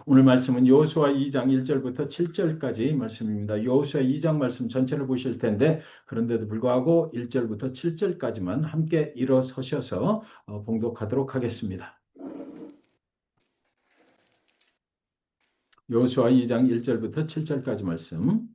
오늘 말씀은 여호수아 2장 1절부터 7절까지 말씀입니다. 여호수아 2장 말씀 전체를 보실 텐데 그런데도 불구하고 1절부터 7절까지만 함께 일어서셔서 봉독하도록 하겠습니다. 여호수아 2장 1절부터 7절까지 말씀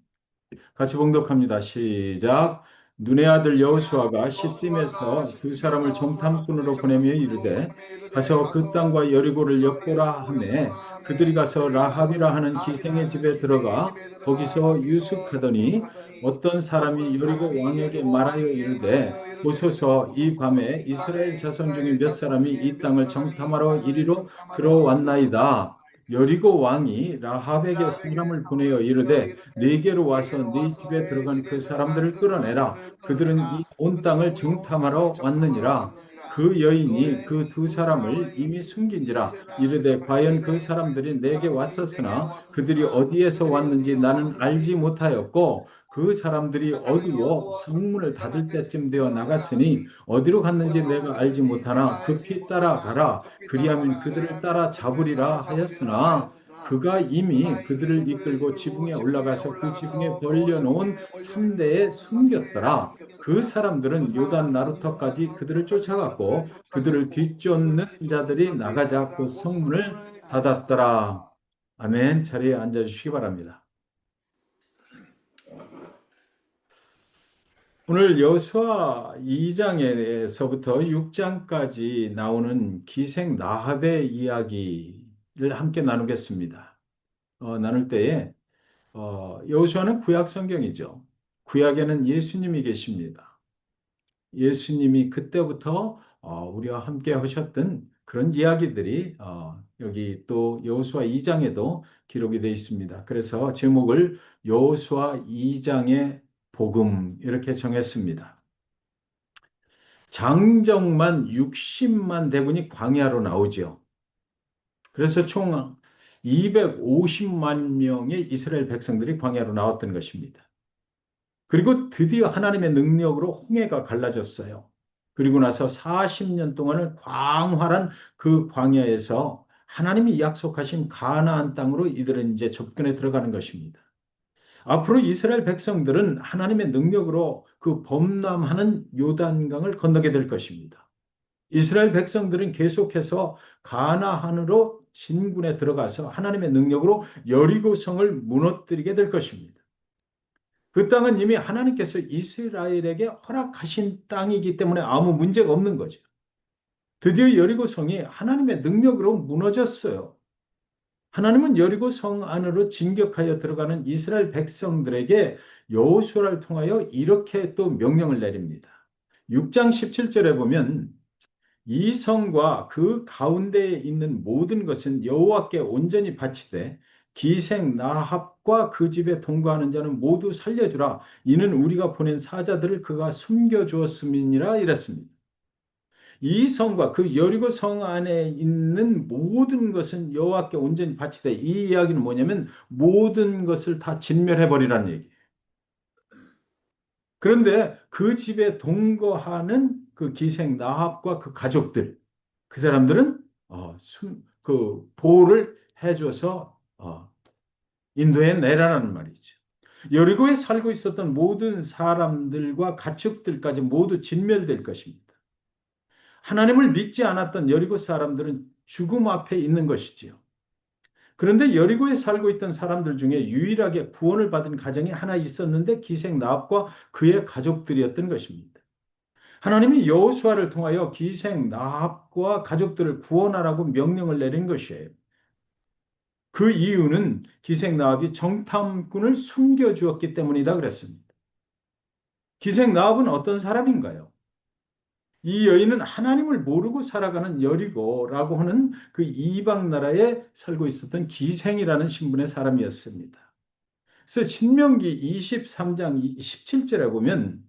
같이 봉독합니다. 시작. 눈의 아들 여호수아가 시딤에서 두 사람을 정탐꾼으로 보내며 이르되 가서 그 땅과 여리고를 엿보라 하매 그들이 가서 라합이라 하는 기생의 집에 들어가 거기서 유숙하더니 어떤 사람이 여리고 왕에게 말하여 이르되 보소서 이 밤에 이스라엘 자손 중에 몇 사람이 이 땅을 정탐하러 이리로 들어왔나이다. 여리고 왕이 라합에게 사람을 보내어 이르되 네게로 와서 네 집에 들어간 그 사람들을 끌어내라. 그들은 이 온 땅을 정탐하러 왔느니라. 그 여인이 그 두 사람을 이미 숨긴지라. 이르되 과연 그 사람들이 내게 왔었으나 그들이 어디에서 왔는지 나는 알지 못하였고 그 사람들이 어두워 성문을 닫을 때쯤 되어 나갔으니 어디로 갔는지 내가 알지 못하나 급히 따라가라. 그리하면 그들을 따라 잡으리라 하였으나 그가 이미 그들을 이끌고 지붕에 올라가서 그 지붕에 벌려놓은 3대에 숨겼더라. 그 사람들은 요단 나루터까지 그들을 쫓아갔고 그들을 뒤쫓는 자들이 나가자 그 성문을 닫았더라. 아멘. 자리에 앉아주시기 바랍니다. 오늘 여호수아 2장에서부터 6장까지 나오는 기생 라합의 이야기를 함께 나누겠습니다. 나눌 때에 여호수아는 구약 성경이죠. 구약에는 예수님이 계십니다. 예수님이 그때부터 우리와 함께 하셨던 그런 이야기들이 여기 또 여호수아 2장에도 기록이 되어 있습니다. 그래서 제목을 여호수아 2장의 복음 이렇게 정했습니다. 장정만 60만 대군이 광야로 나오죠. 그래서 총 250만 명의 이스라엘 백성들이 광야로 나왔던 것입니다. 그리고 드디어 하나님의 능력으로 홍해가 갈라졌어요. 그리고 나서 40년 동안을 광활한 그 광야에서 하나님이 약속하신 가나안 땅으로 이들은 이제 접근해 들어가는 것입니다. 앞으로 이스라엘 백성들은 하나님의 능력으로 그 범람하는 요단강을 건너게 될 것입니다. 이스라엘 백성들은 계속해서 가나안으로 진군에 들어가서 하나님의 능력으로 여리고성을 무너뜨리게 될 것입니다. 그 땅은 이미 하나님께서 이스라엘에게 허락하신 땅이기 때문에 아무 문제가 없는 거죠. 드디어 여리고성이 하나님의 능력으로 무너졌어요. 하나님은 여리고 성 안으로 진격하여 들어가는 이스라엘 백성들에게 여호수아를 통하여 이렇게 또 명령을 내립니다. 6장 17절에 보면 이 성과 그 가운데에 있는 모든 것은 여호와께 온전히 바치되 기생 라합과 그 집에 동거하는 자는 모두 살려주라. 이는 우리가 보낸 사자들을 그가 숨겨주었음이니라 이랬습니다. 이 성과 그 여리고 성 안에 있는 모든 것은 여호와께 온전히 바치되 이 이야기는 뭐냐면 모든 것을 다 진멸해 버리라는 얘기예요. 그런데 그 집에 동거하는 그 기생 라합과 그 가족들 그 사람들은 그 보호를 해줘서 인도해 내라는 말이죠. 여리고에 살고 있었던 모든 사람들과 가축들까지 모두 진멸될 것입니다. 하나님을 믿지 않았던 여리고 사람들은 죽음 앞에 있는 것이지요. 그런데 여리고에 살고 있던 사람들 중에 유일하게 구원을 받은 가정이 하나 있었는데 기생 라합과 그의 가족들이었던 것입니다. 하나님이 여호수아를 통하여 기생 라합과 가족들을 구원하라고 명령을 내린 것이에요. 그 이유는 기생 라합이 정탐꾼을 숨겨주었기 때문이다 그랬습니다. 기생 라합은 어떤 사람인가요? 이 여인은 하나님을 모르고 살아가는 여리고라고 하는 그 이방 나라에 살고 있었던 기생이라는 신분의 사람이었습니다. 그래서 신명기 23장 17절에 보면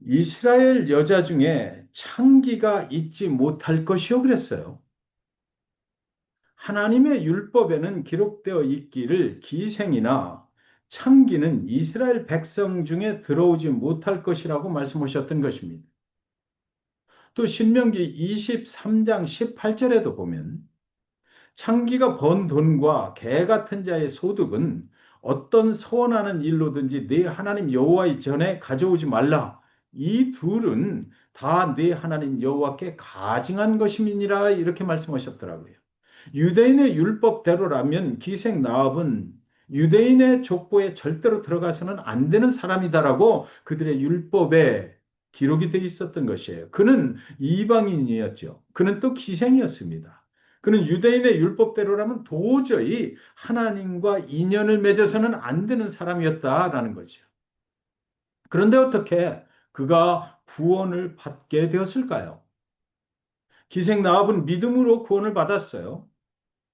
이스라엘 여자 중에 창기가 있지 못할 것이요 그랬어요. 하나님의 율법에는 기록되어 있기를 기생이나 창기는 이스라엘 백성 중에 들어오지 못할 것이라고 말씀하셨던 것입니다. 또 신명기 23장 18절에도 보면 창기가 번 돈과 개 같은 자의 소득은 어떤 서원하는 일로든지 네 하나님 여호와의 전에 가져오지 말라. 이 둘은 다 네 하나님 여호와께 가증한 것임이니라 이렇게 말씀하셨더라고요. 유대인의 율법대로라면 기생 나합은 유대인의 족보에 절대로 들어가서는 안 되는 사람이다라고 그들의 율법에 기록이 되어 있었던 것이에요. 그는 이방인이었죠. 그는 또 기생이었습니다. 그는 유대인의 율법대로라면 도저히 하나님과 인연을 맺어서는 안 되는 사람이었다라는 거죠. 그런데 어떻게 그가 구원을 받게 되었을까요? 기생 나합은 믿음으로 구원을 받았어요.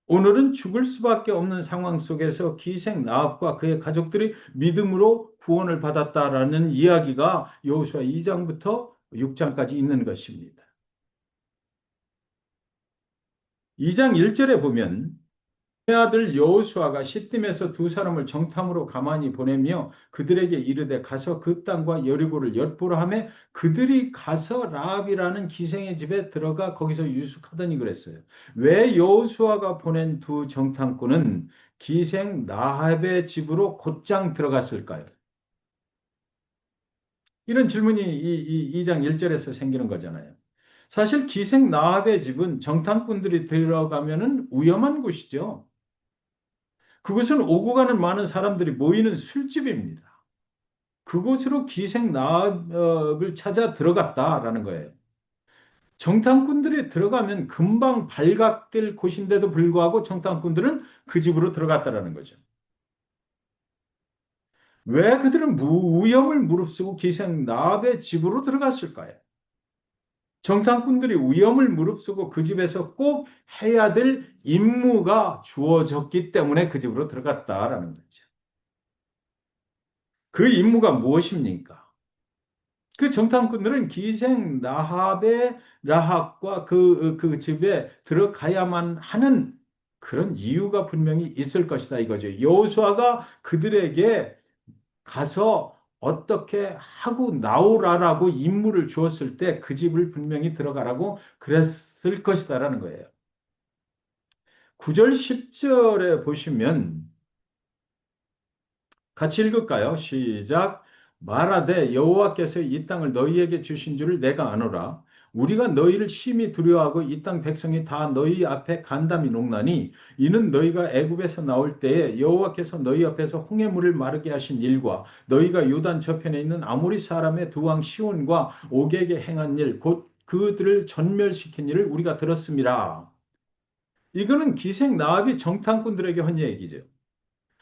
오늘은 죽을 수밖에 없는 상황 속에서 기생 나합과 그의 가족들이 믿음으로 구원을 받았다라는 이야기가 여호수아 2장부터 6장까지 있는 것입니다. 2장 1절에 보면 내 아들 여호수아가 시딤에서 두 사람을 정탐으로 가만히 보내며 그들에게 이르되 가서 그 땅과 여리고를 엿보라 하며 그들이 가서 라합이라는 기생의 집에 들어가 거기서 유숙하더니 그랬어요. 왜 여호수아가 보낸 두 정탐꾼은 기생 라합의 집으로 곧장 들어갔을까요? 이런 질문이 이 2장 1절에서 생기는 거잖아요. 사실 기생 라합의 집은 정탐꾼들이 들어가면은 위험한 곳이죠. 그것은 오고 가는 많은 사람들이 모이는 술집입니다. 그곳으로 기생 나합을 찾아 들어갔다라는 거예요. 정탐꾼들이 들어가면 금방 발각될 곳인데도 불구하고 정탐꾼들은 그 집으로 들어갔다라는 거죠. 왜 그들은 위험을 무릅쓰고 기생 나합의 집으로 들어갔을까요? 정탐꾼들이 위험을 무릅쓰고 그 집에서 꼭 해야 될 임무가 주어졌기 때문에 그 집으로 들어갔다라는 거죠. 그 임무가 무엇입니까? 그 정탐꾼들은 기생 라합과 그 집에 들어가야만 하는 그런 이유가 분명히 있을 것이다 이거죠. 여호수아가 그들에게 가서 어떻게 하고 나오라라고 임무를 주었을 때 그 집을 분명히 들어가라고 그랬을 것이다라는 거예요. 9절 10절에 보시면 같이 읽을까요? 시작. 말하되 여호와께서 이 땅을 너희에게 주신 줄을 내가 아노라. 우리가 너희를 심히 두려워하고 이 땅 백성이 다 너희 앞에 간담이 녹나니 이는 너희가 애굽에서 나올 때에 여호와께서 너희 앞에서 홍해물을 마르게 하신 일과 너희가 요단 저편에 있는 아모리 사람의 두 왕 시온과 옥에게 행한 일 곧 그들을 전멸시킨 일을 우리가 들었습니다. 이거는 기생 나합이 정탐꾼들에게 한 얘기죠.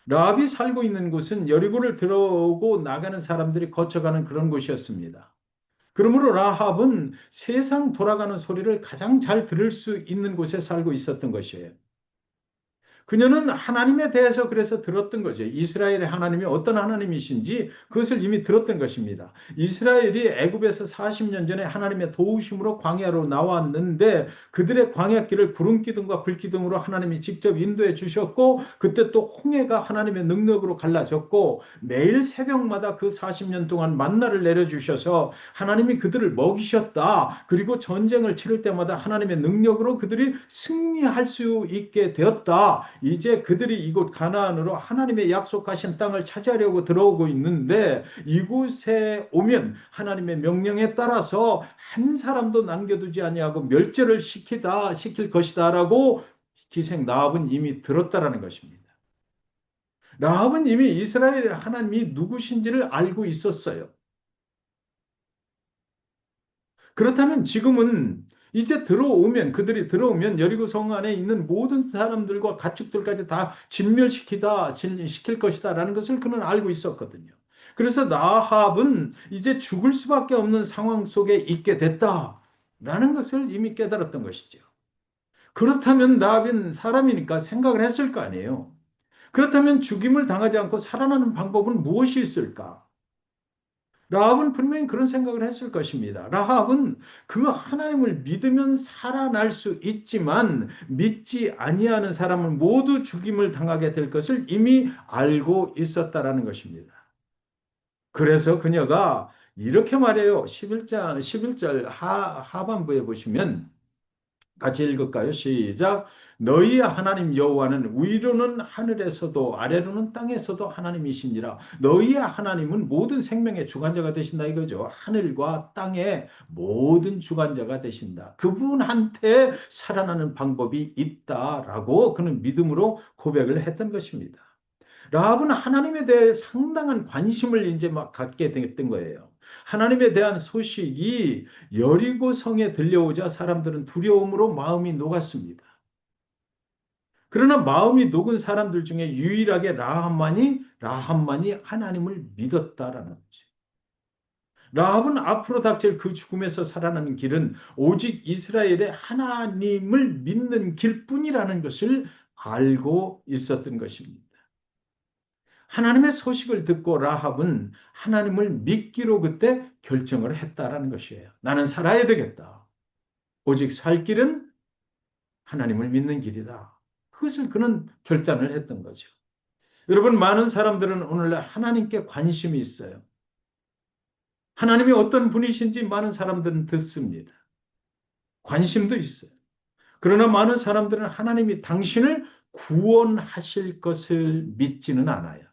라합이 살고 있는 곳은 여리고를 들어오고 나가는 사람들이 거쳐가는 그런 곳이었습니다. 그러므로 라합은 세상 돌아가는 소리를 가장 잘 들을 수 있는 곳에 살고 있었던 것이에요. 그녀는 하나님에 대해서 그래서 들었던 거죠. 이스라엘의 하나님이 어떤 하나님이신지 그것을 이미 들었던 것입니다. 이스라엘이 애굽에서 40년 전에 하나님의 도우심으로 광야로 나왔는데 그들의 광야길을 구름기둥과 불기둥으로 하나님이 직접 인도해 주셨고 그때 또 홍해가 하나님의 능력으로 갈라졌고 매일 새벽마다 그 40년 동안 만나를 내려주셔서 하나님이 그들을 먹이셨다. 그리고 전쟁을 치를 때마다 하나님의 능력으로 그들이 승리할 수 있게 되었다. 이제 그들이 이곳 가나안으로 하나님의 약속하신 땅을 차지하려고 들어오고 있는데 이곳에 오면 하나님의 명령에 따라서 한 사람도 남겨두지 아니하고 멸절을 시킬 것이다라고 기생 라합은 이미 들었다라는 것입니다. 라합은 이미 이스라엘 하나님이 누구신지를 알고 있었어요. 그렇다면 지금은 이제 그들이 들어오면 여리고 성 안에 있는 모든 사람들과 가축들까지 다 시킬 것이다라는 것을 그는 알고 있었거든요. 그래서 나합은 이제 죽을 수밖에 없는 상황 속에 있게 됐다라는 것을 이미 깨달았던 것이죠. 그렇다면 나합은 사람이니까 생각을 했을 거 아니에요. 그렇다면 죽임을 당하지 않고 살아나는 방법은 무엇이 있을까? 라합은 분명히 그런 생각을 했을 것입니다. 라합은 그 하나님을 믿으면 살아날 수 있지만 믿지 아니하는 사람은 모두 죽임을 당하게 될 것을 이미 알고 있었다라는 것입니다. 그래서 그녀가 이렇게 말해요. 11절 하반부에 보시면 같이 읽을까요? 시작. 너희 하나님 여호와는 위로는 하늘에서도 아래로는 땅에서도 하나님이시니라. 너희의 하나님은 모든 생명의 주관자가 되신다 이거죠. 하늘과 땅의 모든 주관자가 되신다. 그분한테 살아나는 방법이 있다라고 그는 믿음으로 고백을 했던 것입니다. 라합은 하나님에 대해 상당한 관심을 이제 막 갖게 됐던 거예요. 하나님에 대한 소식이 여리고 성에 들려오자 사람들은 두려움으로 마음이 녹았습니다. 그러나 마음이 녹은 사람들 중에 유일하게 라합만이 하나님을 믿었다라는 거죠. 라합은 앞으로 닥칠 그 죽음에서 살아나는 길은 오직 이스라엘의 하나님을 믿는 길뿐이라는 것을 알고 있었던 것입니다. 하나님의 소식을 듣고 라합은 하나님을 믿기로 그때 결정을 했다라는 것이에요. 나는 살아야 되겠다. 오직 살 길은 하나님을 믿는 길이다. 그것을 그는 결단을 했던 거죠. 여러분, 많은 사람들은 오늘날 하나님께 관심이 있어요. 하나님이 어떤 분이신지 많은 사람들은 듣습니다. 관심도 있어요. 그러나 많은 사람들은 하나님이 당신을 구원하실 것을 믿지는 않아요.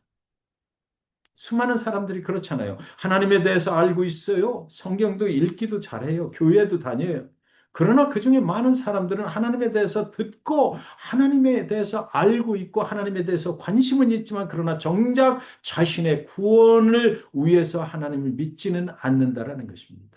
수많은 사람들이 그렇잖아요. 하나님에 대해서 알고 있어요. 성경도 읽기도 잘해요. 교회도 다녀요. 그러나 그 중에 많은 사람들은 하나님에 대해서 듣고 하나님에 대해서 알고 있고 하나님에 대해서 관심은 있지만 그러나 정작 자신의 구원을 위해서 하나님을 믿지는 않는다라는 것입니다.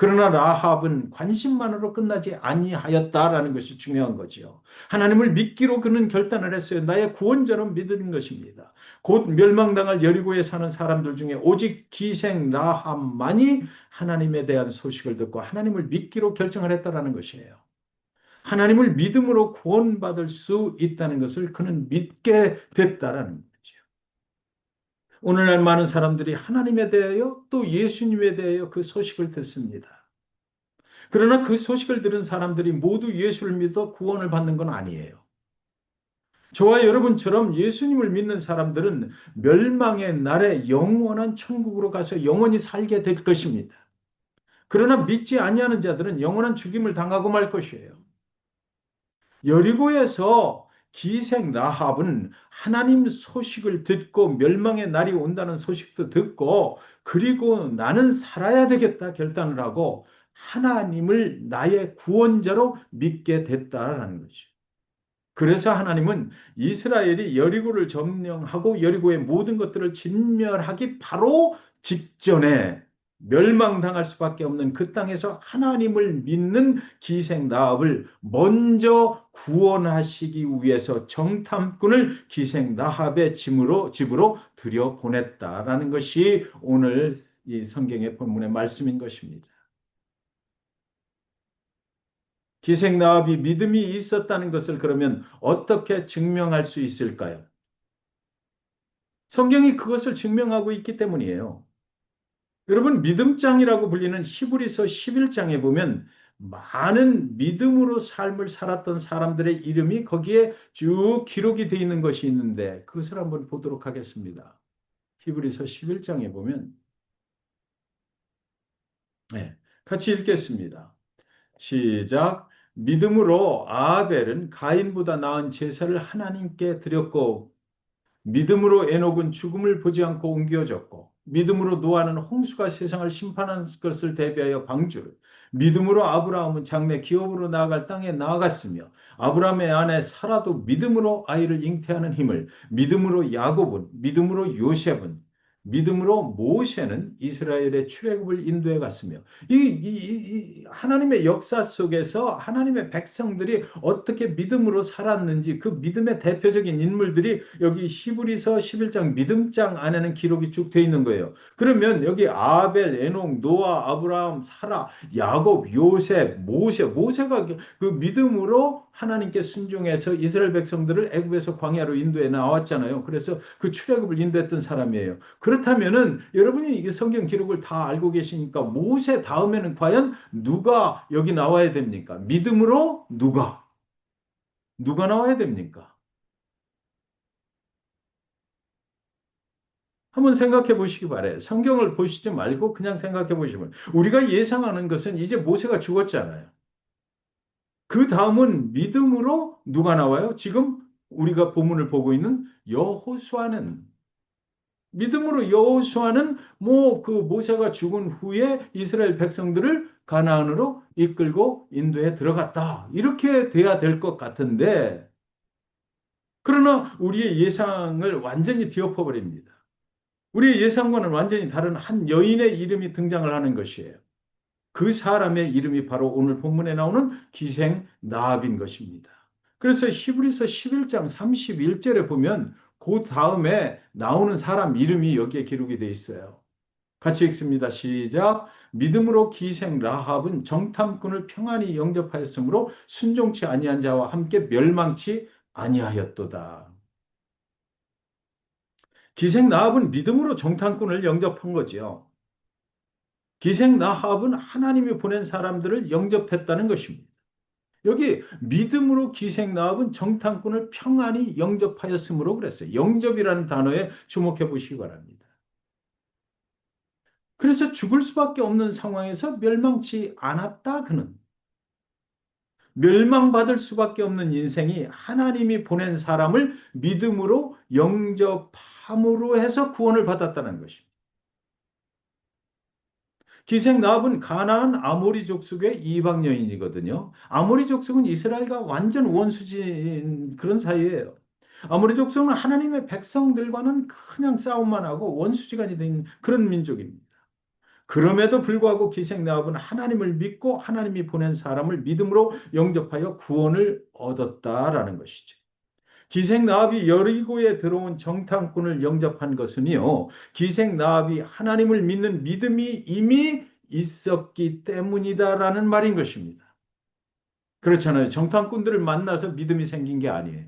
그러나 라합은 관심만으로 끝나지 아니하였다라는 것이 중요한 거지요. 하나님을 믿기로 그는 결단을 했어요. 나의 구원자로 믿는 것입니다. 곧 멸망당할 여리고에 사는 사람들 중에 오직 기생 라합만이 하나님에 대한 소식을 듣고 하나님을 믿기로 결정을 했다라는 것이에요. 하나님을 믿음으로 구원받을 수 있다는 것을 그는 믿게 됐다라는 거죠. 오늘날 많은 사람들이 하나님에 대하여 또 예수님에 대하여 그 소식을 듣습니다. 그러나 그 소식을 들은 사람들이 모두 예수를 믿어 구원을 받는 건 아니에요. 저와 여러분처럼 예수님을 믿는 사람들은 멸망의 날에 영원한 천국으로 가서 영원히 살게 될 것입니다. 그러나 믿지 아니하는 자들은 영원한 죽임을 당하고 말 것이에요. 여리고에서 기생 라합은 하나님 소식을 듣고 멸망의 날이 온다는 소식도 듣고 그리고 나는 살아야 되겠다 결단을 하고 하나님을 나의 구원자로 믿게 됐다라는 거죠. 그래서 하나님은 이스라엘이 여리고를 점령하고 여리고의 모든 것들을 진멸하기 바로 직전에 멸망당할 수밖에 없는 그 땅에서 하나님을 믿는 기생 라합을 먼저 구원하시기 위해서 정탐꾼을 기생 라합의 집으로 들여 보냈다라는 것이 오늘 이 성경의 본문의 말씀인 것입니다. 기생나합이 믿음이 있었다는 것을 그러면 어떻게 증명할 수 있을까요? 성경이 그것을 증명하고 있기 때문이에요. 여러분, 믿음장이라고 불리는 히브리서 11장에 보면 많은 믿음으로 삶을 살았던 사람들의 이름이 거기에 쭉 기록이 되어 있는 것이 있는데 그것을 한번 보도록 하겠습니다. 히브리서 11장에 보면 네, 같이 읽겠습니다. 시작. 믿음으로 아벨은 가인보다 나은 제사를 하나님께 드렸고 믿음으로 에녹은 죽음을 보지 않고 옮겨졌고 믿음으로 노아는 홍수가 세상을 심판하는 것을 대비하여 방주를 믿음으로 아브라함은 장래 기업으로 나아갈 땅에 나아갔으며 아브라함의 아내 사라도 믿음으로 아이를 잉태하는 힘을 믿음으로 야곱은 믿음으로 요셉은 믿음으로 모세는 이스라엘의 출애굽을 인도해 갔으며 하나님의 역사 속에서 하나님의 백성들이 어떻게 믿음으로 살았는지 그 믿음의 대표적인 인물들이 여기 히브리서 11장 믿음장 안에는 기록이 쭉 돼 있는 거예요. 그러면 여기 아벨, 에녹, 노아, 아브라함, 사라, 야곱, 요셉, 모세가 그 믿음으로 하나님께 순종해서 이스라엘 백성들을 애굽에서 광야로 인도해 나왔잖아요. 그래서 그 출애굽을 인도했던 사람이에요. 그렇다면은 여러분이 이 성경 기록을 다 알고 계시니까 모세 다음에는 과연 누가 여기 나와야 됩니까? 믿음으로 누가 나와야 됩니까? 한번 생각해 보시기 바래요. 성경을 보시지 말고 그냥 생각해 보시면 우리가 예상하는 것은 이제 모세가 죽었잖아요. 그 다음은 믿음으로 누가 나와요? 지금 우리가 본문을 보고 있는 여호수아는 믿음으로 여호수아는 뭐 그 모세가 죽은 후에 이스라엘 백성들을 가나안으로 이끌고 인도에 들어갔다. 이렇게 돼야 될 것 같은데 그러나 우리의 예상을 완전히 뒤엎어 버립니다. 우리의 예상과는 완전히 다른 한 여인의 이름이 등장을 하는 것이에요. 그 사람의 이름이 바로 오늘 본문에 나오는 기생 나합인 것입니다. 그래서 히브리서 11장 31절에 보면 그 다음에 나오는 사람 이름이 여기에 기록이 되어 있어요. 같이 읽습니다. 시작. 믿음으로 기생 라합은 정탐꾼을 평안히 영접하였으므로 순종치 아니한 자와 함께 멸망치 아니하였도다. 기생 라합은 믿음으로 정탐꾼을 영접한 거지요. 기생 라합은 하나님이 보낸 사람들을 영접했다는 것입니다. 여기 믿음으로 기생 라합은 정탐꾼을 평안히 영접하였으므로 그랬어요. 영접이라는 단어에 주목해 보시기 바랍니다. 그래서 죽을 수밖에 없는 상황에서 멸망치 않았다 그는. 멸망받을 수밖에 없는 인생이 하나님이 보낸 사람을 믿음으로 영접함으로 해서 구원을 받았다는 것입니다. 기생 라합은 가나안 아모리 족속의 이방 여인이거든요. 아모리 족속은 이스라엘과 완전 원수진 그런 사이예요. 아모리 족속은 하나님의 백성들과는 그냥 싸움만 하고 원수지간이 된 그런 민족입니다. 그럼에도 불구하고 기생 라합은 하나님을 믿고 하나님이 보낸 사람을 믿음으로 영접하여 구원을 얻었다라는 것이죠. 기생 라합이 여리고에 들어온 정탐꾼을 영접한 것은요. 기생 라합이 하나님을 믿는 믿음이 이미 있었기 때문이다라는 말인 것입니다. 그렇잖아요. 정탐꾼들을 만나서 믿음이 생긴 게 아니에요.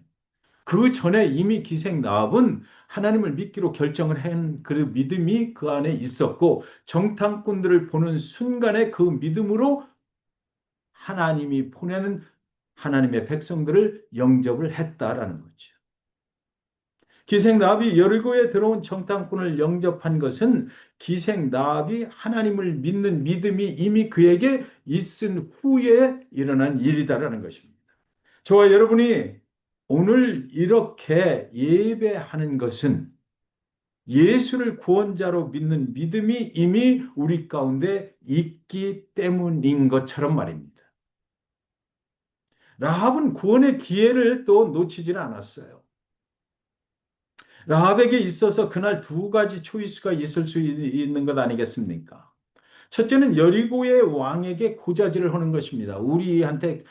그 전에 이미 기생 라합은 하나님을 믿기로 결정을 한 그 믿음이 그 안에 있었고 정탐꾼들을 보는 순간에 그 믿음으로 하나님이 보내는 하나님의 백성들을 영접을 했다라는 거죠. 기생 라합이 여리고에 들어온 정탐꾼을 영접한 것은 기생 라합이 하나님을 믿는 믿음이 이미 그에게 있은 후에 일어난 일이다라는 것입니다. 저와 여러분이 오늘 이렇게 예배하는 것은 예수를 구원자로 믿는 믿음이 이미 우리 가운데 있기 때문인 것처럼 말입니다. 라합은 구원의 기회를 또 놓치지는 않았어요. 라합에게 있어서 그날 두 가지 초이스가 있을 수 있는 것 아니겠습니까? 첫째는 여리고의 왕에게 고자질을 하는 것입니다. 우리한테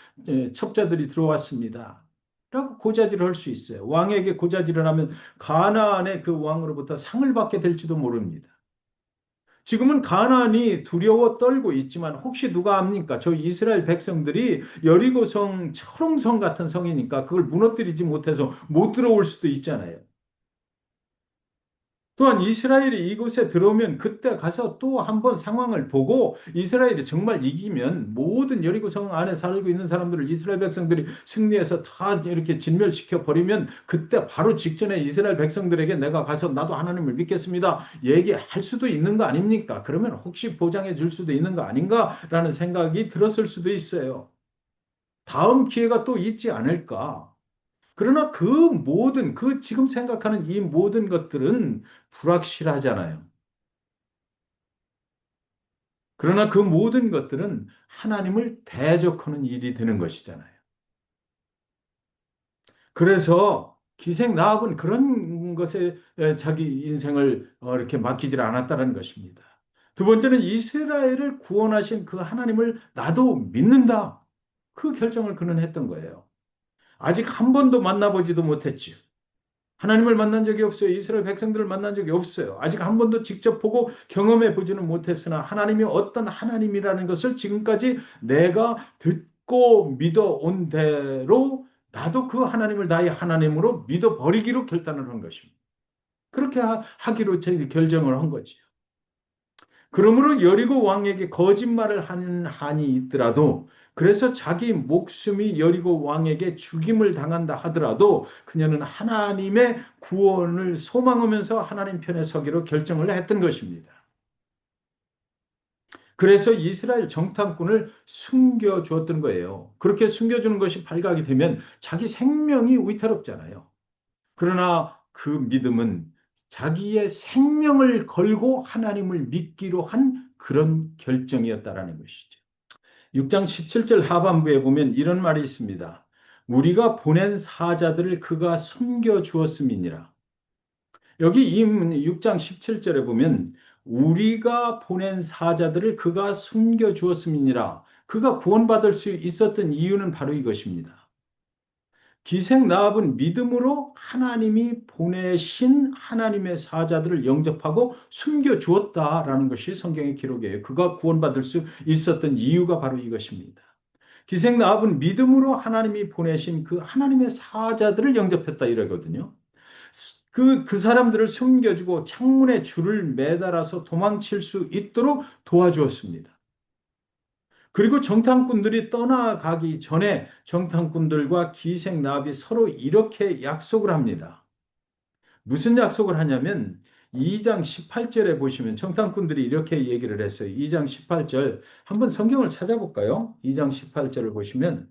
첩자들이 들어왔습니다. 라고 고자질을 할 수 있어요. 왕에게 고자질을 하면 가나안의 그 왕으로부터 상을 받게 될지도 모릅니다. 지금은 가나안이 두려워 떨고 있지만 혹시 누가 압니까? 저 이스라엘 백성들이 여리고성 철옹성 같은 성이니까 그걸 무너뜨리지 못해서 못 들어올 수도 있잖아요. 또한 이스라엘이 이곳에 들어오면 그때 가서 또 한번 상황을 보고 이스라엘이 정말 이기면 모든 여리고성 안에 살고 있는 사람들을 이스라엘 백성들이 승리해서 다 이렇게 진멸시켜 버리면 그때 바로 직전에 이스라엘 백성들에게 내가 가서 나도 하나님을 믿겠습니다. 얘기할 수도 있는 거 아닙니까? 그러면 혹시 보장해 줄 수도 있는 거 아닌가라는 생각이 들었을 수도 있어요. 다음 기회가 또 있지 않을까? 그러나 그 모든, 그 지금 생각하는 이 모든 것들은 불확실하잖아요. 그러나 그 모든 것들은 하나님을 대적하는 일이 되는 것이잖아요. 그래서 기생 라합은 그런 것에 자기 인생을 이렇게 맡기질 않았다는 것입니다. 두 번째는 이스라엘을 구원하신 그 하나님을 나도 믿는다. 그 결정을 그는 했던 거예요. 아직 한 번도 만나보지도 못했지. 하나님을 만난 적이 없어요. 이스라엘 백성들을 만난 적이 없어요. 아직 한 번도 직접 보고 경험해 보지는 못했으나 하나님이 어떤 하나님이라는 것을 지금까지 내가 듣고 믿어온 대로 나도 그 하나님을 나의 하나님으로 믿어버리기로 결단을 한 것입니다. 그렇게 하기로 결정을 한 거지요. 그러므로 여리고 왕에게 거짓말을 하는 한이 있더라도 그래서 자기 목숨이 여리고 왕에게 죽임을 당한다 하더라도 그녀는 하나님의 구원을 소망하면서 하나님 편에 서기로 결정을 했던 것입니다. 그래서 이스라엘 정탐꾼을 숨겨주었던 거예요. 그렇게 숨겨주는 것이 발각이 되면 자기 생명이 위태롭잖아요. 그러나 그 믿음은 자기의 생명을 걸고 하나님을 믿기로 한 그런 결정이었다라는 것이죠. 6장 17절 하반부에 보면 이런 말이 있습니다. 우리가 보낸 사자들을 그가 숨겨 주었음이니라. 여기 이 6장 17절에 보면 우리가 보낸 사자들을 그가 숨겨 주었음이니라. 그가 구원받을 수 있었던 이유는 바로 이것입니다. 기생 나합은 믿음으로 하나님이 보내신 하나님의 사자들을 영접하고 숨겨 주었다라는 것이 성경의 기록이에요. 그가 구원받을 수 있었던 이유가 바로 이것입니다. 기생 나합은 믿음으로 하나님이 보내신 그 하나님의 사자들을 영접했다 이러거든요. 그 사람들을 숨겨주고 창문에 줄을 매달아서 도망칠 수 있도록 도와주었습니다. 그리고 정탐꾼들이 떠나가기 전에 정탐꾼들과 기생나합이 서로 이렇게 약속을 합니다. 무슨 약속을 하냐면 2장 18절에 보시면 정탐꾼들이 이렇게 얘기를 했어요. 2장 18절 한번 성경을 찾아볼까요? 2장 18절을 보시면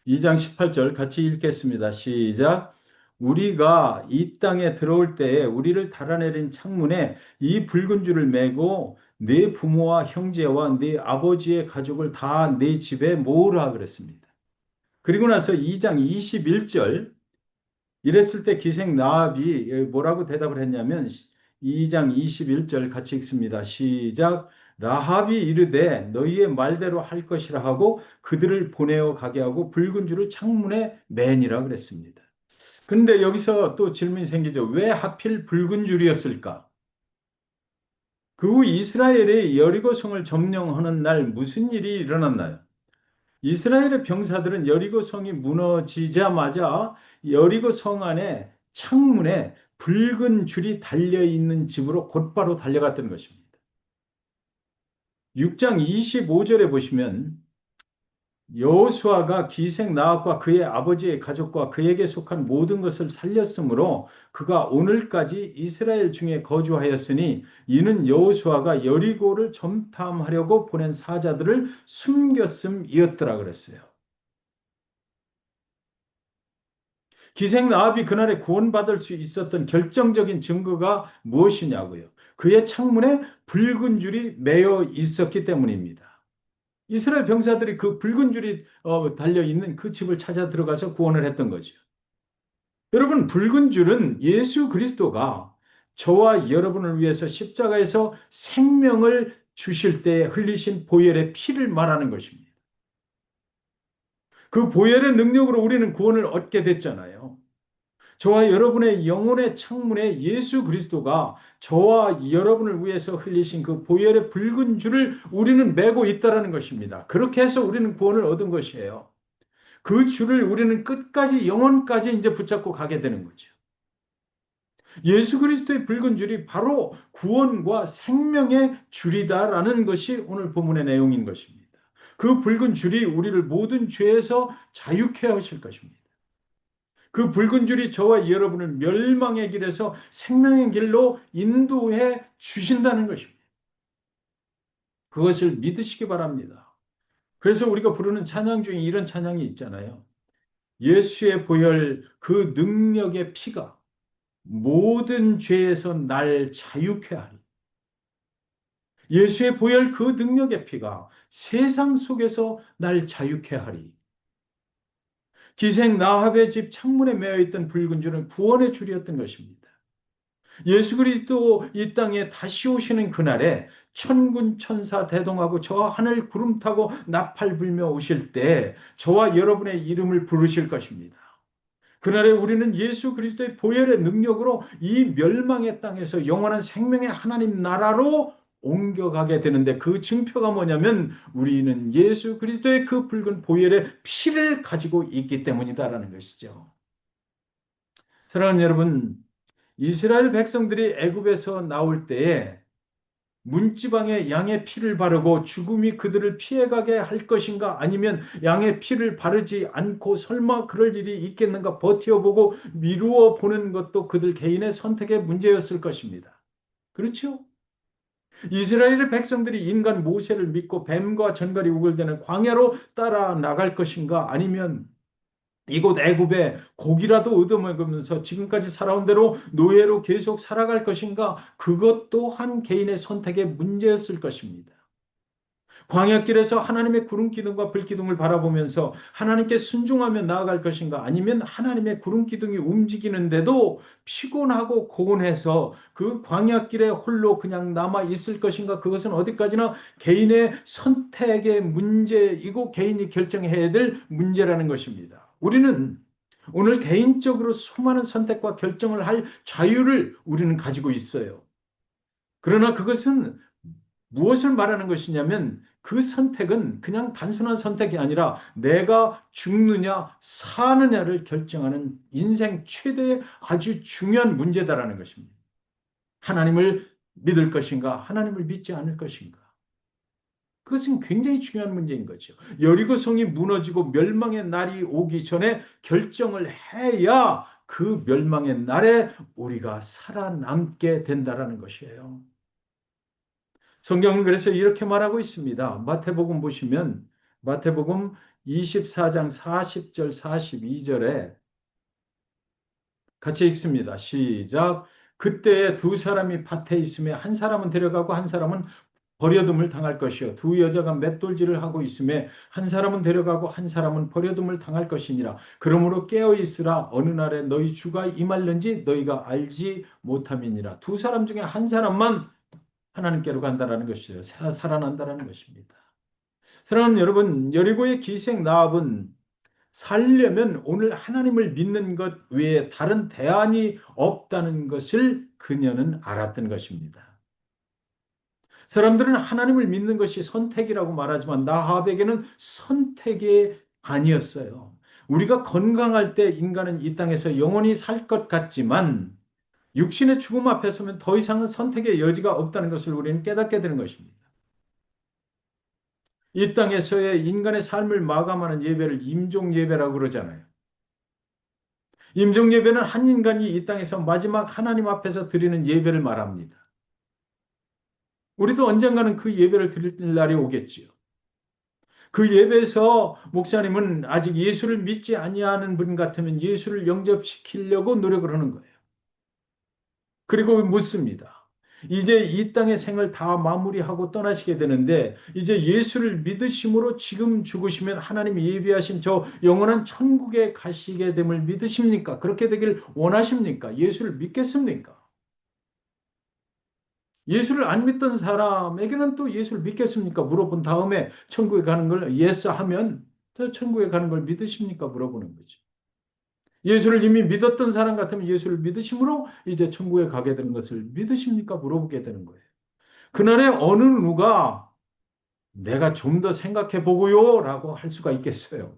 2장 18절 같이 읽겠습니다. 시작. 우리가 이 땅에 들어올 때에 우리를 달아내린 창문에 이 붉은 줄을 매고 네 부모와 형제와 네 아버지의 가족을 다 네 집에 모으라 그랬습니다. 그리고 나서 2장 21절 이랬을 때 기생 나합이 뭐라고 대답을 했냐면 2장 21절 같이 읽습니다. 시작. 라합이 이르되 너희의 말대로 할 것이라 하고 그들을 보내어 가게 하고 붉은 줄을 창문에 매니라 그랬습니다. 그런데 여기서 또 질문이 생기죠. 왜 하필 붉은 줄이었을까? 그 후 이스라엘이 여리고성을 점령하는 날 무슨 일이 일어났나요? 이스라엘의 병사들은 여리고 성이 무너지자마자 여리고 성 안에 창문에 붉은 줄이 달려 있는 집으로 곧바로 달려갔던 것입니다. 6장 25절에 보시면 여호수아가 기생 나합과 그의 아버지의 가족과 그에게 속한 모든 것을 살렸으므로 그가 오늘까지 이스라엘 중에 거주하였으니 이는 여호수아가 여리고를 점탐하려고 보낸 사자들을 숨겼음이었더라 그랬어요. 기생 나합이 그날에 구원받을 수 있었던 결정적인 증거가 무엇이냐고요. 그의 창문에 붉은 줄이 매여 있었기 때문입니다. 이스라엘 병사들이 그 붉은 줄이 달려 있는 그 집을 찾아 들어가서 구원을 했던 거죠. 여러분, 붉은 줄은 예수 그리스도가 저와 여러분을 위해서 십자가에서 생명을 주실 때 흘리신 보혈의 피를 말하는 것입니다. 그 보혈의 능력으로 우리는 구원을 얻게 됐잖아요. 저와 여러분의 영혼의 창문에 예수 그리스도가 저와 여러분을 위해서 흘리신 그 보혈의 붉은 줄을 우리는 메고 있다라는 것입니다. 그렇게 해서 우리는 구원을 얻은 것이에요. 그 줄을 우리는 끝까지 영혼까지 이제 붙잡고 가게 되는 거죠. 예수 그리스도의 붉은 줄이 바로 구원과 생명의 줄이다라는 것이 오늘 본문의 내용인 것입니다. 그 붉은 줄이 우리를 모든 죄에서 자유케 하실 것입니다. 그 붉은 줄이 저와 여러분을 멸망의 길에서 생명의 길로 인도해 주신다는 것입니다. 그것을 믿으시기 바랍니다. 그래서 우리가 부르는 찬양 중에 이런 찬양이 있잖아요. 예수의 보혈 그 능력의 피가 모든 죄에서 날 자유케 하리. 예수의 보혈 그 능력의 피가 세상 속에서 날 자유케 하리. 기생 나합의 집 창문에 매여 있던 붉은 줄은 구원의 줄이었던 것입니다. 예수 그리스도 이 땅에 다시 오시는 그날에 천군 천사 대동하고 저 하늘 구름 타고 나팔 불며 오실 때 저와 여러분의 이름을 부르실 것입니다. 그날에 우리는 예수 그리스도의 보혈의 능력으로 이 멸망의 땅에서 영원한 생명의 하나님 나라로 옮겨가게 되는데 그 증표가 뭐냐면 우리는 예수 그리스도의 그 붉은 보혈의 피를 가지고 있기 때문이다라는 것이죠. 사랑하는 여러분, 이스라엘 백성들이 애굽에서 나올 때에 문지방에 양의 피를 바르고 죽음이 그들을 피해가게 할 것인가 아니면 양의 피를 바르지 않고 설마 그럴 일이 있겠는가 버텨보고 미루어 보는 것도 그들 개인의 선택의 문제였을 것입니다. 그렇죠? 이스라엘의 백성들이 인간 모세를 믿고 뱀과 전갈이 우글대는 광야로 따라 나갈 것인가? 아니면 이곳 애굽에 고기라도 얻어먹으면서 지금까지 살아온 대로 노예로 계속 살아갈 것인가? 그것 또한 개인의 선택의 문제였을 것입니다. 광야길에서 하나님의 구름 기둥과 불 기둥을 바라보면서 하나님께 순종하며 나아갈 것인가? 아니면 하나님의 구름 기둥이 움직이는데도 피곤하고 고온해서 그 광야길에 홀로 그냥 남아 있을 것인가? 그것은 어디까지나 개인의 선택의 문제이고 개인이 결정해야 될 문제라는 것입니다. 우리는 오늘 개인적으로 수많은 선택과 결정을 할 자유를 우리는 가지고 있어요. 그러나 그것은 무엇을 말하는 것이냐면 그 선택은 그냥 단순한 선택이 아니라 내가 죽느냐 사느냐를 결정하는 인생 최대의 아주 중요한 문제다라는 것입니다. 하나님을 믿을 것인가, 하나님을 믿지 않을 것인가. 그것은 굉장히 중요한 문제인 거죠. 여리고성이 무너지고 멸망의 날이 오기 전에 결정을 해야 그 멸망의 날에 우리가 살아남게 된다라는 것이에요. 성경은 그래서 이렇게 말하고 있습니다. 마태복음 보시면 마태복음 24장 40절 42절에 같이 읽습니다. 시작. 그때 두 사람이 밭에 있음에 한 사람은 데려가고 한 사람은 버려둠을 당할 것이요 두 여자가 맷돌질을 하고 있음에 한 사람은 데려가고 한 사람은 버려둠을 당할 것이니라. 그러므로 깨어 있으라. 어느 날에 너희 주가 임할는지 너희가 알지 못함이니라. 두 사람 중에 한 사람만 하나님께로 간다라는 것이에요. 살아난다라는 것입니다. 사랑하는 여러분, 여리고의 기생 라합은 살려면 오늘 하나님을 믿는 것 외에 다른 대안이 없다는 것을 그녀는 알았던 것입니다. 사람들은 하나님을 믿는 것이 선택이라고 말하지만 라합에게는 선택이 아니었어요. 우리가 건강할 때 인간은 이 땅에서 영원히 살 것 같지만 육신의 죽음 앞에 서면 더 이상은 선택의 여지가 없다는 것을 우리는 깨닫게 되는 것입니다. 이 땅에서의 인간의 삶을 마감하는 예배를 임종 예배라고 그러잖아요. 임종 예배는 한 인간이 이 땅에서 마지막 하나님 앞에서 드리는 예배를 말합니다. 우리도 언젠가는 그 예배를 드릴 날이 오겠지요. 그 예배에서 목사님은 아직 예수를 믿지 아니하는 분 같으면 예수를 영접시키려고 노력을 하는 거예요. 그리고 묻습니다. 이제 이 땅의 생을 다 마무리하고 떠나시게 되는데 이제 예수를 믿으심으로 지금 죽으시면 하나님이 예비하신 저 영원한 천국에 가시게 됨을 믿으십니까? 그렇게 되길 원하십니까? 예수를 믿겠습니까? 예수를 안 믿던 사람에게는 또 예수를 믿겠습니까? 물어본 다음에 천국에 가는 걸 예스 하면 저 천국에 가는 걸 믿으십니까? 물어보는 거죠. 예수를 이미 믿었던 사람 같으면 예수를 믿으심으로 이제 천국에 가게 되는 것을 믿으십니까? 물어보게 되는 거예요. 그날에 어느 누가 내가 좀 더 생각해 보고요 라고 할 수가 있겠어요.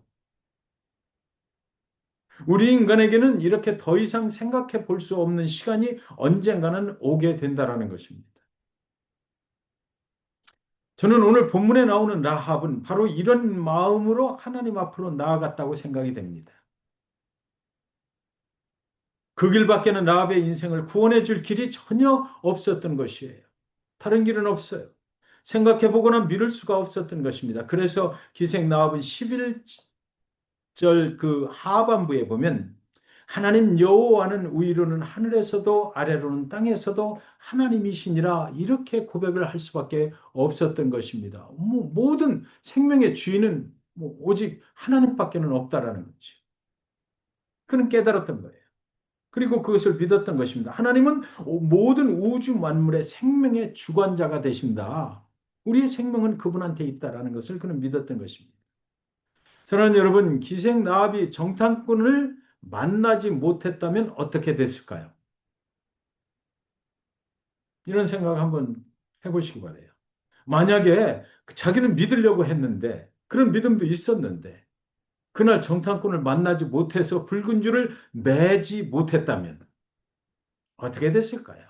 우리 인간에게는 이렇게 더 이상 생각해 볼 수 없는 시간이 언젠가는 오게 된다라는 것입니다. 저는 오늘 본문에 나오는 라합은 바로 이런 마음으로 하나님 앞으로 나아갔다고 생각이 됩니다. 그 길밖에는 라합의 인생을 구원해 줄 길이 전혀 없었던 것이에요. 다른 길은 없어요. 생각해 보거나 미룰 수가 없었던 것입니다. 그래서 기생 라합은 11절 그 하반부에 보면 하나님 여호와는 위로는 하늘에서도 아래로는 땅에서도 하나님이시니라 이렇게 고백을 할 수밖에 없었던 것입니다. 모든 생명의 주인은 오직 하나님밖에는 없다라는 거죠. 그는 깨달았던 거예요. 그리고 그것을 믿었던 것입니다. 하나님은 모든 우주 만물의 생명의 주관자가 되신다. 우리의 생명은 그분한테 있다라는 것을 그는 믿었던 것입니다. 사랑하는 여러분, 기생 라합이 정탐꾼을 만나지 못했다면 어떻게 됐을까요? 이런 생각 한번 해보시기 바래요. 만약에 자기는 믿으려고 했는데 그런 믿음도 있었는데 그날 정탐꾼을 만나지 못해서 붉은 줄을 매지 못했다면 어떻게 됐을까요?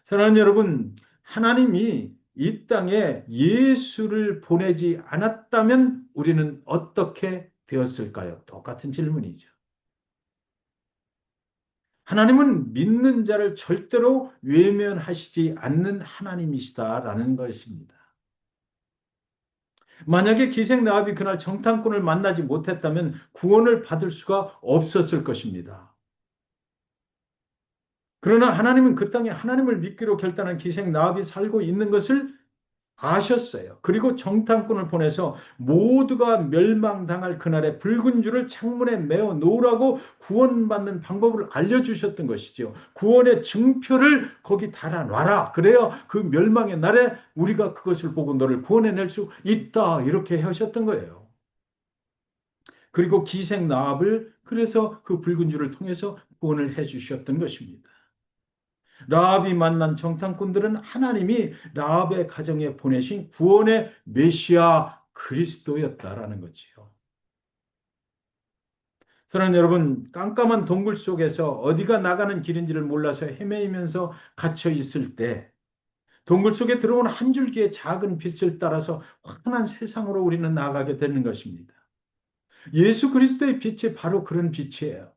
사랑하는 여러분, 하나님이 이 땅에 예수를 보내지 않았다면 우리는 어떻게 되었을까요? 똑같은 질문이죠. 하나님은 믿는 자를 절대로 외면하시지 않는 하나님이시다라는 것입니다. 만약에 기생 나합이 그날 정탐꾼을 만나지 못했다면 구원을 받을 수가 없었을 것입니다. 그러나 하나님은 그 땅에 하나님을 믿기로 결단한 기생 나합이 살고 있는 것을 아셨어요. 그리고 정탐꾼을 보내서 모두가 멸망당할 그날에 붉은 줄을 창문에 메어 놓으라고 구원받는 방법을 알려주셨던 것이죠. 구원의 증표를 거기 달아놔라. 그래야 그 멸망의 날에 우리가 그것을 보고 너를 구원해낼 수 있다. 이렇게 하셨던 거예요. 그리고 기생 나합을 그래서 그 붉은 줄을 통해서 구원을 해주셨던 것입니다. 라합이 만난 정탐꾼들은 하나님이 라합의 가정에 보내신 구원의 메시아 그리스도였다라는 거지요. 사랑하는 여러분, 깜깜한 동굴 속에서 어디가 나가는 길인지를 몰라서 헤매이면서 갇혀 있을 때 동굴 속에 들어온 한 줄기의 작은 빛을 따라서 환한 세상으로 우리는 나가게 되는 것입니다. 예수 그리스도의 빛이 바로 그런 빛이에요.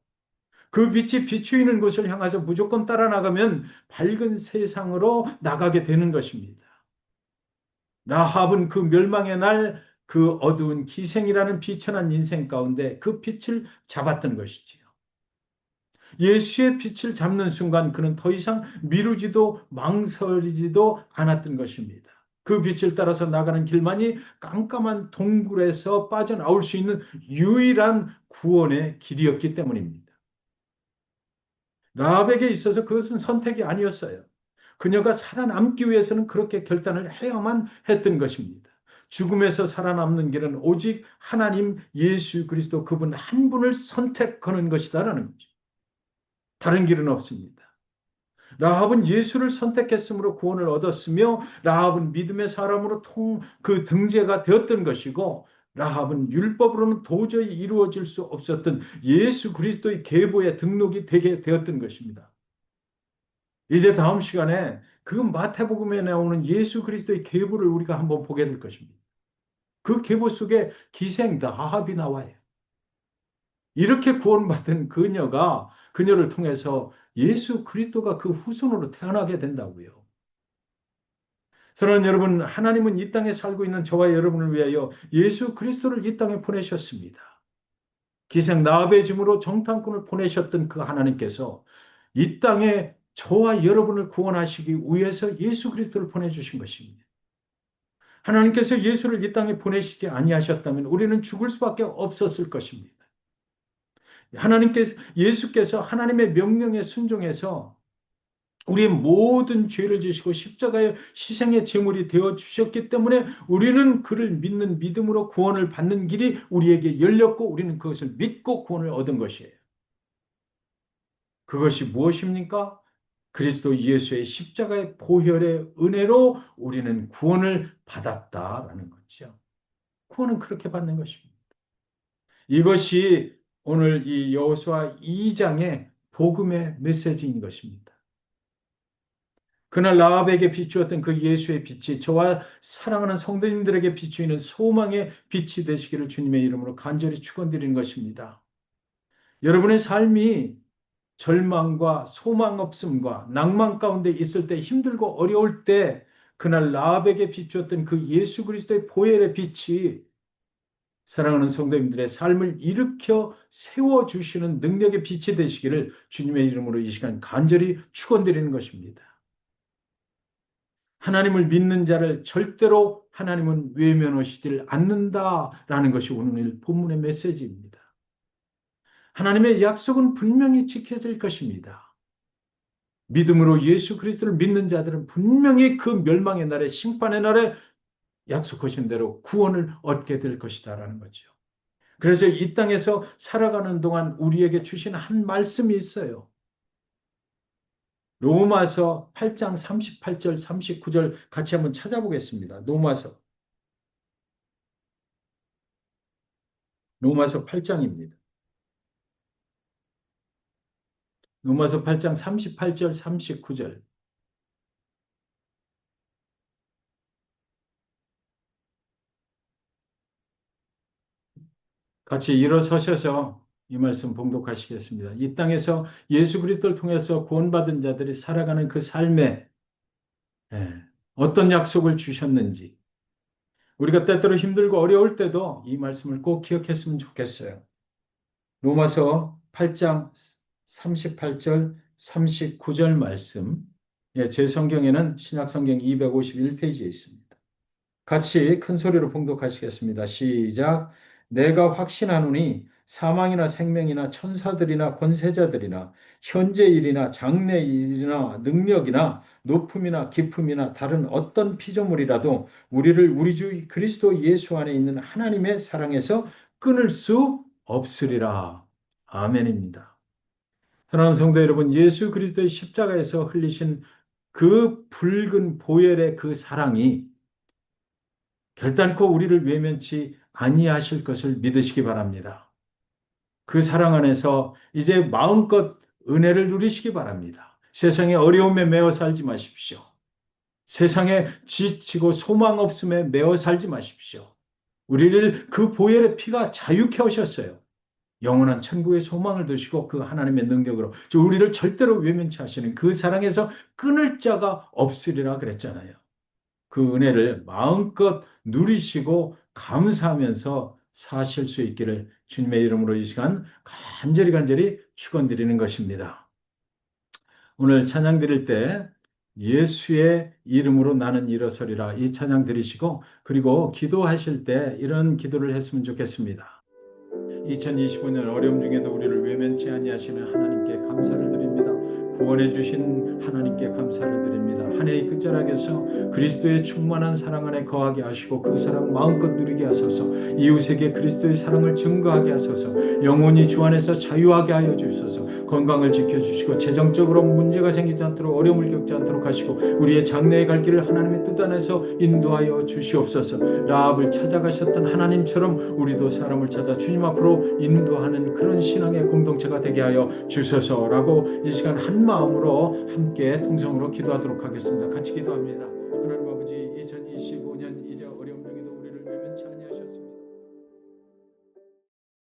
그 빛이 비추이는 곳을 향해서 무조건 따라 나가면 밝은 세상으로 나가게 되는 것입니다. 라합은 그 멸망의 날 그 어두운 기생이라는 비천한 인생 가운데 그 빛을 잡았던 것이지요. 예수의 빛을 잡는 순간 그는 더 이상 미루지도 망설이지도 않았던 것입니다. 그 빛을 따라서 나가는 길만이 깜깜한 동굴에서 빠져나올 수 있는 유일한 구원의 길이었기 때문입니다. 라합에게 있어서 그것은 선택이 아니었어요. 그녀가 살아남기 위해서는 그렇게 결단을 해야만 했던 것입니다. 죽음에서 살아남는 길은 오직 하나님 예수 그리스도 그분 한 분을 선택하는 것이다라는 거죠. 다른 길은 없습니다. 라합은 예수를 선택했으므로 구원을 얻었으며 라합은 믿음의 사람으로 그 등재가 되었던 것이고 라합은 율법으로는 도저히 이루어질 수 없었던 예수 그리스도의 계보에 등록이 되게 되었던 것입니다. 이제 다음 시간에 그 마태복음에 나오는 예수 그리스도의 계보를 우리가 한번 보게 될 것입니다. 그 계보 속에 기생 라합이 나와요. 이렇게 구원받은 그녀를 통해서 예수 그리스도가 그 후손으로 태어나게 된다고요. 사랑하는 여러분, 하나님은 이 땅에 살고 있는 저와 여러분을 위하여 예수 그리스도를 이 땅에 보내셨습니다. 기생 라합의 짐으로 정탐꾼을 보내셨던 그 하나님께서 이 땅에 저와 여러분을 구원하시기 위해서 예수 그리스도를 보내주신 것입니다. 하나님께서 예수를 이 땅에 보내시지 아니하셨다면 우리는 죽을 수밖에 없었을 것입니다. 예수께서 하나님의 명령에 순종해서 우리의 모든 죄를 지시고 십자가의 희생의 제물이 되어 주셨기 때문에 우리는 그를 믿는 믿음으로 구원을 받는 길이 우리에게 열렸고 우리는 그것을 믿고 구원을 얻은 것이에요. 그것이 무엇입니까? 그리스도 예수의 십자가의 보혈의 은혜로 우리는 구원을 받았다라는 거죠. 구원은 그렇게 받는 것입니다. 이것이 오늘 이 여호수아 2장의 복음의 메시지인 것입니다. 그날 라합에게 비추었던 그 예수의 빛이 저와 사랑하는 성도님들에게 비추이는 소망의 빛이 되시기를 주님의 이름으로 간절히 축원드리는 것입니다. 여러분의 삶이 절망과 소망 없음과 낭만 가운데 있을 때 힘들고 어려울 때 그날 라합에게 비추었던 그 예수 그리스도의 보혈의 빛이 사랑하는 성도님들의 삶을 일으켜 세워주시는 능력의 빛이 되시기를 주님의 이름으로 이 시간 간절히 축원드리는 것입니다. 하나님을 믿는 자를 절대로 하나님은 외면하시질 않는다라는 것이 오늘 본문의 메시지입니다. 하나님의 약속은 분명히 지켜질 것입니다. 믿음으로 예수 그리스도를 믿는 자들은 분명히 그 멸망의 날에 심판의 날에 약속하신 대로 구원을 얻게 될 것이다라는 거죠. 그래서 이 땅에서 살아가는 동안 우리에게 주신 한 말씀이 있어요. 로마서 8장 38절 39절 같이 한번 찾아보겠습니다. 로마서 8장입니다. 로마서 8장 38절 39절 같이 일어서셔서 이 말씀 봉독하시겠습니다. 이 땅에서 예수 그리스도를 통해서 구원받은 자들이 살아가는 그 삶에 어떤 약속을 주셨는지 우리가 때때로 힘들고 어려울 때도 이 말씀을 꼭 기억했으면 좋겠어요. 로마서 8장 38절, 39절 말씀. 제 성경에는 신약성경 251페이지에 있습니다. 같이 큰 소리로 봉독하시겠습니다. 시작. 내가 확신하노니 사망이나 생명이나 천사들이나 권세자들이나 현재 일이나 장래 일이나 능력이나 높음이나 깊음이나 다른 어떤 피조물이라도 우리를 우리 주 그리스도 예수 안에 있는 하나님의 사랑에서 끊을 수 없으리라. 아멘입니다. 사랑하는 성도 여러분, 예수 그리스도의 십자가에서 흘리신 그 붉은 보혈의 그 사랑이 결단코 우리를 외면치 아니하실 것을 믿으시기 바랍니다. 그 사랑 안에서 이제 마음껏 은혜를 누리시기 바랍니다. 세상의 어려움에 매어 살지 마십시오. 세상에 지치고 소망 없음에 매어 살지 마십시오. 우리를 그 보혈의 피가 자유케 하셨어요. 영원한 천국의 소망을 두시고 그 하나님의 능력으로 우리를 절대로 외면치 하시는 그 사랑에서 끊을 자가 없으리라 그랬잖아요. 그 은혜를 마음껏 누리시고 감사하면서 사실 수 있기를 주님의 이름으로 이 시간 간절히 축원드리는 것입니다. 오늘 찬양 드릴 때 예수의 이름으로 나는 일어서리라 이 찬양 드리시고 그리고 기도하실 때 이런 기도를 했으면 좋겠습니다. 2025년 어려움 중에도 우리를 외면치 아니하시는 하나님께 감사를 드립니다. 구원해 주신 하나님께 감사를 드립니다. 한 해의 끝자락에서 그리스도의 충만한 사랑 안에 거하게 하시고 그 사랑 마음껏 누리게 하소서. 이웃에게 그리스도의 사랑을 증거하게 하소서. 영혼이 주 안에서 자유하게 하여 주소서. 건강을 지켜주시고 재정적으로 문제가 생기지 않도록 어려움을 겪지 않도록 하시고 우리의 장래의 갈 길을 하나님의 뜻 안에서 인도하여 주시옵소서. 라합을 찾아가셨던 하나님처럼 우리도 사람을 찾아 주님 앞으로 인도하는 그런 신앙의 공동체가 되게 하여 주소서라고 이 시간 한 마음으로 함께 통성으로 기도하도록 하겠습니다. 같이 기도합니다. 하나님 아버지